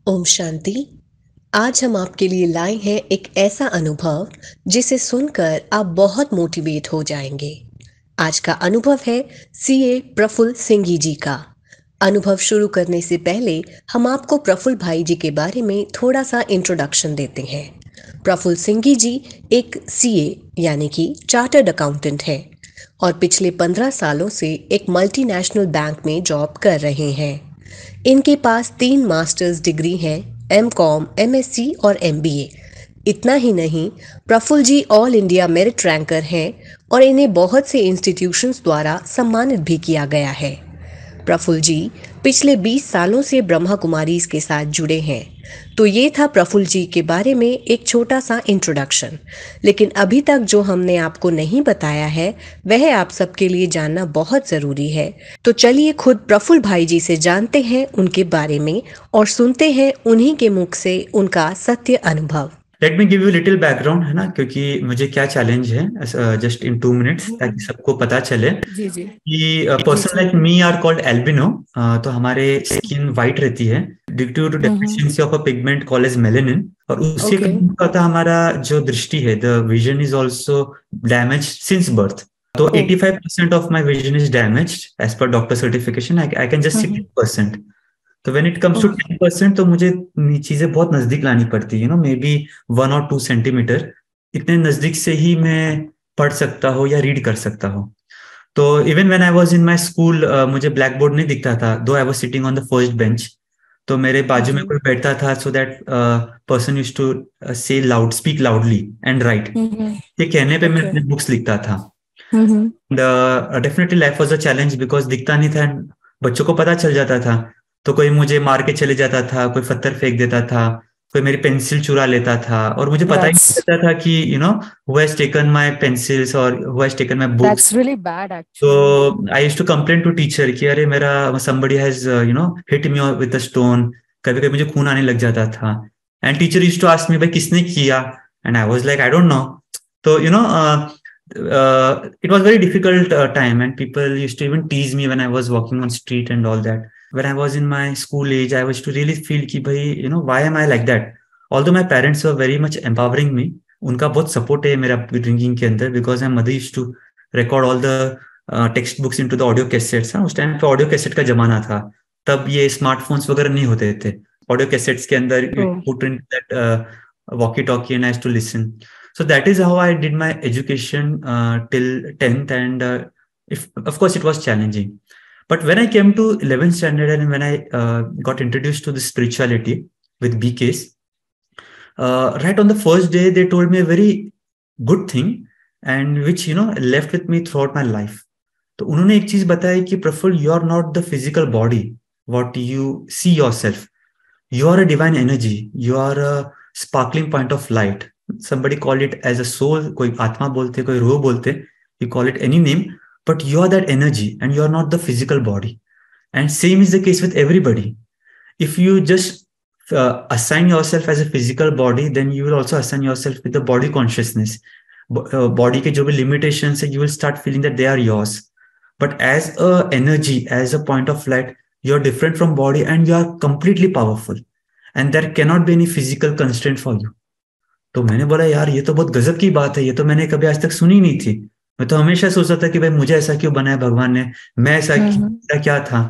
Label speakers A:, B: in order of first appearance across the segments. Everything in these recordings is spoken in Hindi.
A: ओम शांति। आज हम आपके लिए लाए हैं एक ऐसा अनुभव जिसे सुनकर आप बहुत मोटिवेट हो जाएंगे। आज का अनुभव है सीए प्रफुल्ल सिंघी जी का। अनुभव शुरू करने से पहले हम आपको प्रफुल्ल भाई जी के बारे में थोड़ा सा इंट्रोडक्शन देते हैं। प्रफुल्ल सिंघी जी एक सीए यानी कि चार्टर्ड अकाउंटेंट हैं और पिछले 15 सालों से एक मल्टीनेशनल बैंक में जॉब कर रहे हैं। इनके पास 3 मास्टर्स डिग्री हैं, एमकॉम, एमएससी और एमबीए। इतना ही नहीं, प्रफुल्ल जी ऑल इंडिया मेरिट रैंकर हैं और इन्हें बहुत से इंस्टीट्यूशंस द्वारा सम्मानित भी किया गया है। प्रफुल्ल जी पिछले 20 सालों से ब्रह्मा कुमारीज के साथ जुड़े हैं। तो ये था प्रफुल्ल जी के बारे में एक छोटा सा इंट्रोडक्शन। लेकिन अभी तक जो हमने आपको नहीं बताया है वह आप सबके लिए जानना बहुत ज़रूरी है। तो चलिए खुद प्रफुल्ल भाई जी से जानते हैं उनके बारे में और सुनते हैं उन्हीं के मुख से उनका सत्य अनुभव।
B: Let me give you little background, है ना, क्योंकि मुझे क्या चैलेंज है, जस्ट इन 2 मिनट्स, ताकि सबको पता चले
C: जी जी
B: कि person like me are called albino. तो हमारे स्किन वाइट रहती है due to deficiency of a pigment called as melanin, और उसके
C: ओके
B: कारण क्या होता है, हमारा जो दृष्टि है, the vision is also damage since birth. तो 85% of my vision is damaged as per doctor certification. I can just see 10%। तो व्हेन इट कम्स टू 10%, तो मुझे चीजें बहुत नजदीक लानी पड़ती है, मे बी 1 और 2 सेंटीमीटर, इतने नजदीक से ही मैं पढ़ सकता हूँ या रीड कर सकता हूँ। तो even when I was in my school, मुझे ब्लैक बोर्ड नहीं दिखता था, though I was sitting on the first bench. तो मेरे बाजू में कोई बैठता था, so that person used to say loud, speak loudly and write. ये कहने पे मैं अपने बुक्स लिखता था। Definitely life was a challenge because दिखता नहीं था, बच्चों को पता चल जाता था, तो कोई मुझे मार के चले जाता था, कोई पत्थर फेंक देता था, कोई मेरी पेंसिल चुरा लेता था, और मुझे पता ही नहीं चलता था कि who has taken my pencils और who has taken my books.
C: That's really bad
B: तो
C: actually.
B: I used to complain to teacher कि अरे मेरा somebody has hit me with a stone. कभी कभी मुझे खून आने लग जाता था, and teacher used to ask me भाई किसने किया, and I was like I don't know. तो it was very difficult time, and people used to even tease me when I was walking on street and all that. When I was in my school age, I was to really feel कि भाई why am I like that? Although my parents were very much empowering me, उनका बहुत सपोर्ट है मेरा ड्रिंकिंग के अंदर, because my mother used to record all the text books into the audio cassettes. उस टाइम पे ऑडियो कैसेट का जमाना था, तब ये स्मार्टफोन्स वगैरह नहीं होते थे। ऑडियो कैसेट्स के अंदर put in that walkie talkie and I used to listen. So that is how I did my education till 10th, and if of course it was challenging. But when I came to 11th standard and when I got introduced to the spirituality with BKs, right on the first day they told me a very good thing, and which left with me throughout my life. तो उन्होंने एक चीज बताई कि Praful, you are not the physical body what you see yourself. You are a divine energy. You are a sparkling point of light. Somebody call it as a soul, कोई आत्मा बोलते, कोई रूह बोलते, you call it any name, but you are that energy and you are not the physical body. And same is the case with everybody. If you just assign yourself as a physical body, then you will also assign yourself with the body consciousness. Body के जो भी limitations है, you will start feeling that they are yours. But as a energy, as a point of light, you are different from body and you are completely powerful. And there cannot be any physical constraint for you. तो मैंने बोला यार ये तो बहुत गजब की बात है, ये तो मैंने कभी आज तक सुनी नहीं थी। मैं तो हमेशा सोचता था कि भाई मुझे ऐसा क्यों बनाया भगवान ने, मैं ऐसा क्या था।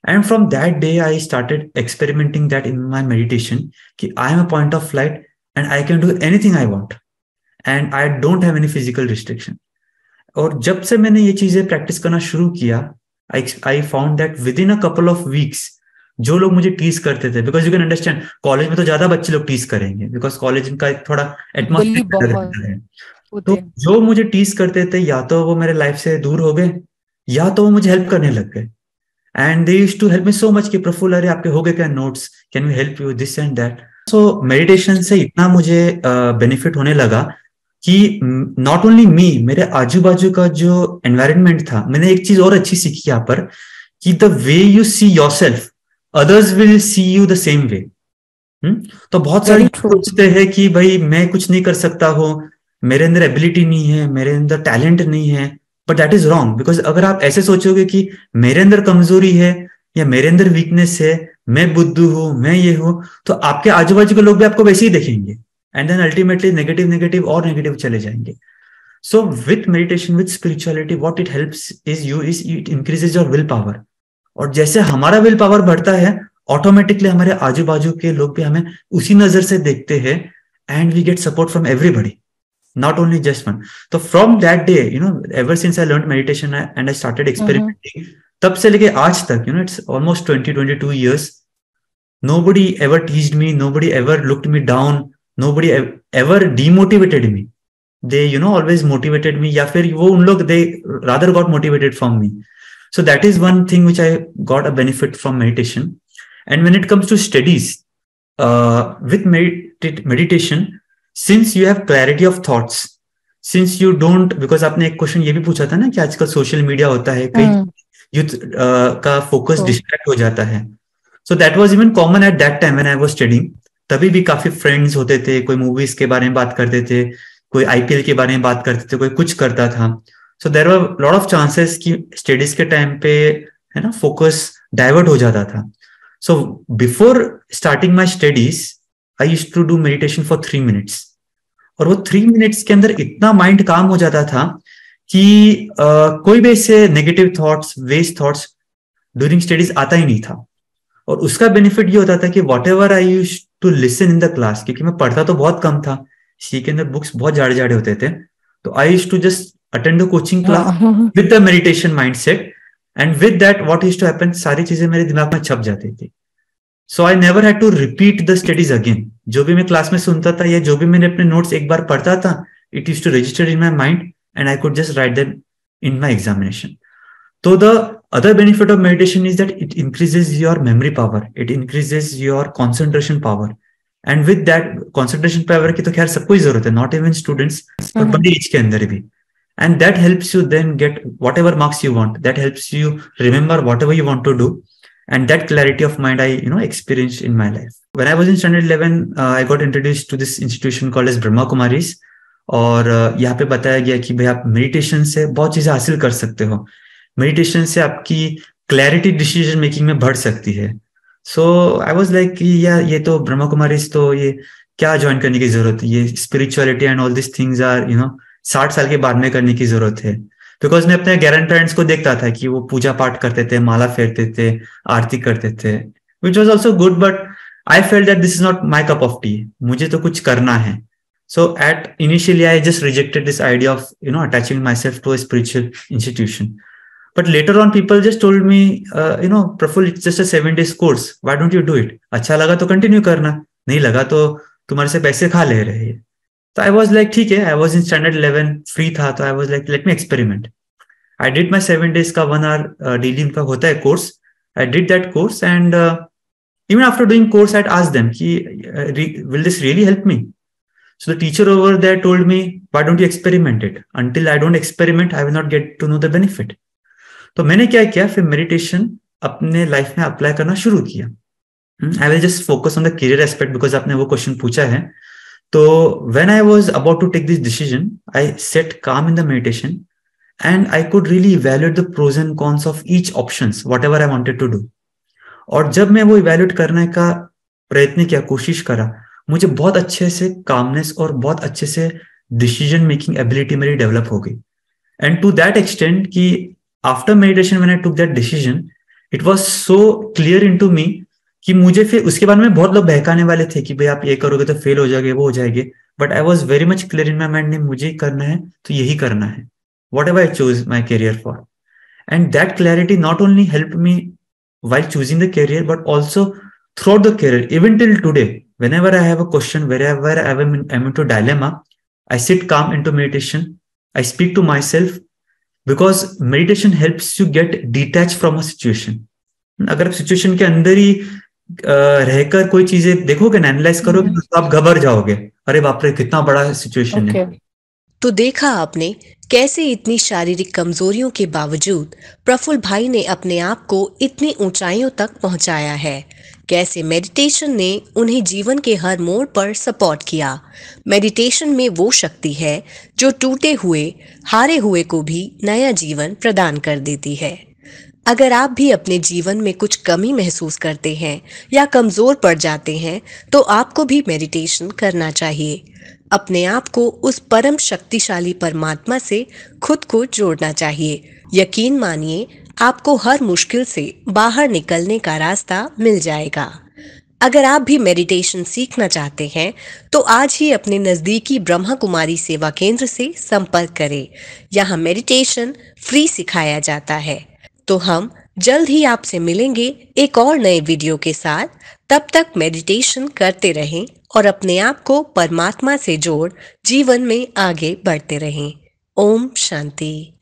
B: And from that day I started experimenting that in my meditation कि I am a point of light and I can do anything I want and I don't have any physical restriction. और जब से मैंने ये चीजें प्रैक्टिस करना शुरू किया, I found that with in a couple of weeks जो लोग मुझे टीज करते थे, because you can understand college में तो ज्यादा बच्चे लोग टीज करेंगे बिकॉज कॉलेज का एक थोड़ा एटमॉस्फेयर रहता है। तो जो मुझे टीज करते थे या तो वो मेरे लाइफ से दूर हो गए या तो वो मुझे हेल्प करने लग गए। And they used to help me so much कि प्रफुल्ल अरे आपके हो गए क्या notes, can we help you this and that. So meditation से इतना मुझे बेनिफिट होने लगा कि नॉट ओनली मी, मेरे आजू बाजू का जो एनवायरनमेंट था, मैंने एक चीज और अच्छी सीखी यहाँ पर कि the way you see yourself others will see you the same way. तो बहुत सारे सोचते हैं कि भाई मैं कुछ नहीं कर सकता हूँ, मेरे अंदर एबिलिटी नहीं है, मेरे अंदर टैलेंट नहीं है, but that is wrong. Because अगर आप ऐसे सोचोगे कि मेरे अंदर कमजोरी है या मेरे अंदर वीकनेस है, मैं बुद्धू हूं, मैं ये हूं, तो आपके आजू बाजू के लोग भी आपको वैसे ही देखेंगे, and then ultimately negative negative और नेगेटिव चले जाएंगे. So with meditation, with spirituality, what it helps is it increases your willpower. और जैसे हमारा विल पावर बढ़ता है, ऑटोमेटिकली हमारे आजू बाजू के लोग भी हमें उसी नजर से देखते हैं, and we get support from everybody, not only just one. तो from that day, ever since I learn meditation and I started experimenting, तब से लेके आज तक, it's almost 20-22 years. Nobody ever teased me, nobody ever looked me down, nobody ever demotivated me. They always motivated me, या फिर वो उन लोग they rather got motivated from me. So that is one thing which I got a benefit from meditation. And when it comes to studies, with meditation, since you have clarity of thoughts, since you don't, because आपने एक क्वेश्चन ये भी पूछा था ना कि आजकल सोशल मीडिया होता है, कई यूथ का फोकस डिस्ट्रैक्ट हो जाता है. So that was even common at that time when I was studying. तभी भी काफी फ्रेंड्स होते थे, कोई मूवीज के बारे में बात करते थे, कोई आईपीएल के बारे में बात करते थे, कोई कुछ करता था. So there were lot of chances कि स्टडीज के टाइम पे, है ना, फोकस डाइवर्ट हो जाता था. So before starting my studies I used to do meditation for 3 minutes. और वो 3 minutes के अंदर इतना माइंड काम हो जाता था कि कोई भी ऐसे negative thoughts, waste thoughts during studies आता ही नहीं था. और उसका बेनिफिट ये होता था कि whatever I use to listen in the class, क्योंकि मैं पढ़ता तो बहुत कम था, सी के अंदर बुक्स बहुत जाड़े जाड़े होते थे, तो I use to just attend the coaching class with the meditation mindset, and with that what used to happen, सारी चीजें मेरे दिमाग में छप जाती थी. So I never had to repeat the studies again. जो भी मैं क्लास में सुनता था या जो भी मैंने अपने नोट्स एक बार पढ़ता था, it used to register in my mind and I could just write them in my examination. So the other benefit of meditation is that it increases your memory power, it increases your concentration power, and with that concentration power की तो खैर सबको ही जरूरत है, not even students, पर बड़े एज के अंदर भी, and that helps you then get whatever marks you want, that helps you remember whatever you want to do, and that clarity of mind I experienced in my life. When I was in standard 11, I got introduced to this institution called as Brahma Kumaris, और यहाँ पे बताया गया कि भाई आप मेडिटेशन से बहुत चीजें हासिल कर सकते हो, मेडिटेशन से आपकी क्लैरिटी डिसीजन मेकिंग में बढ़ सकती है. सो आई वाज लाइक कि यार ये तो ब्रह्मा कुमारीज, तो ये क्या ज्वाइन करने की जरूरत है, ये spirituality and all this things are 60 साल के बाद में करने की जरूरत है. बिकॉज मैं अपने ग्रैंड पेरेंट्स को देखता था कि वो पूजा पाठ करते थे, माला फेरते थे, आरती करते थे, which was also good, but I felt that this is not my cup of tea, मुझे तो कुछ करना है. So at initially I just rejected this idea of attaching myself to a spiritual institution. But later on, people just told me, Praful, it's just a 7 days course. Why don't you do it? अच्छा लगा तो कंटिन्यू करना, नहीं लगा तो तुम्हारे से पैसे खा ले रहे हैं. तो आई वॉज लाइक ठीक है, I was in standard 11, free था, तो I was like let me experiment. I did my 7 days का 1 hour डेली इनका होता है course. I did that course, and even after doing course I asked them कि will this really help me. So the teacher over there told me, why don't you experiment it? Until I don't experiment, I will not get to know the benefit. तो मैंने क्या किया, फिर मेडिटेशन अपने लाइफ में अप्लाई करना शुरू किया. I will just focus on the career aspect, because आपने वो क्वेश्चन पूछा है. तो when I was about to take this decision, I sat calm in the meditation, and I could really evaluate the pros and cons of each options, whatever I wanted to do. और जब मैं वो इवैल्यूएट करने का प्रयत्न किया, कोशिश करा, मुझे बहुत अच्छे से कामनेस और बहुत अच्छे से डिसीजन मेकिंग एबिलिटी मेरी डेवलप हो गई. एंड टू दैट एक्सटेंट कि after meditation when I took that decision, it was so clear into me कि मुझे फिर उसके बाद में बहुत लोग बहकाने वाले थे कि भाई आप ये करोगे तो फेल हो जाओगे, वो हो जाएंगे, but I was very much clear in my mind, नहीं मुझे ही करना है तो यही करना है, what ever I choose my career for. And that clarity not only help me while choosing the career, but also throughout the career, even till today, whenever I have a question, wherever I'm into dilemma, I sit calm into meditation. I speak to myself, because meditation helps you get detached from a situation. अगर आप सिचुएशन के अंदर ही रहकर कोई चीजें देखोगे ना, एनालाइज करोगे, तो आप घबर जाओगे, अरे बाप रे कितना बड़ा सिचुएशन है.
A: तो देखा आपने कैसे इतनी शारीरिक कमजोरियों के बावजूद प्रफुल्ल भाई ने अपने आप को इतनी ऊंचाइयों तक पहुंचाया है, कैसे मेडिटेशन ने उन्हें जीवन के हर मोड़ पर सपोर्ट किया. मेडिटेशन में वो शक्ति है जो टूटे हुए, हारे हुए को भी नया जीवन प्रदान कर देती है. अगर आप भी अपने जीवन में कुछ कमी महसूस करते हैं या कमजोर पड़ जाते हैं, तो आपको भी मेडिटेशन करना चाहिए। अपने आप को उस परम शक्तिशाली परमात्मा से खुद को जोड़ना चाहिए। यकीन मानिए, आपको हर मुश्किल से बाहर निकलने का रास्ता मिल जाएगा। अगर आप भी मेडिटेशन सीखना चाहते हैं, तो आज ही अपने नज़दीकी ब्रह्मा कुमारी सेवा केंद्र से संपर्क करें। यहाँ मेडिटेशन फ्री सिखाया जाता है। तो हम जल्द ही आपसे मिलेंगे एक और नए वीडियो के साथ। तब तक मेडिटेशन करते रहें और अपने आप को परमात्मा से जोड़ जीवन में आगे बढ़ते रहें। ओम शांति।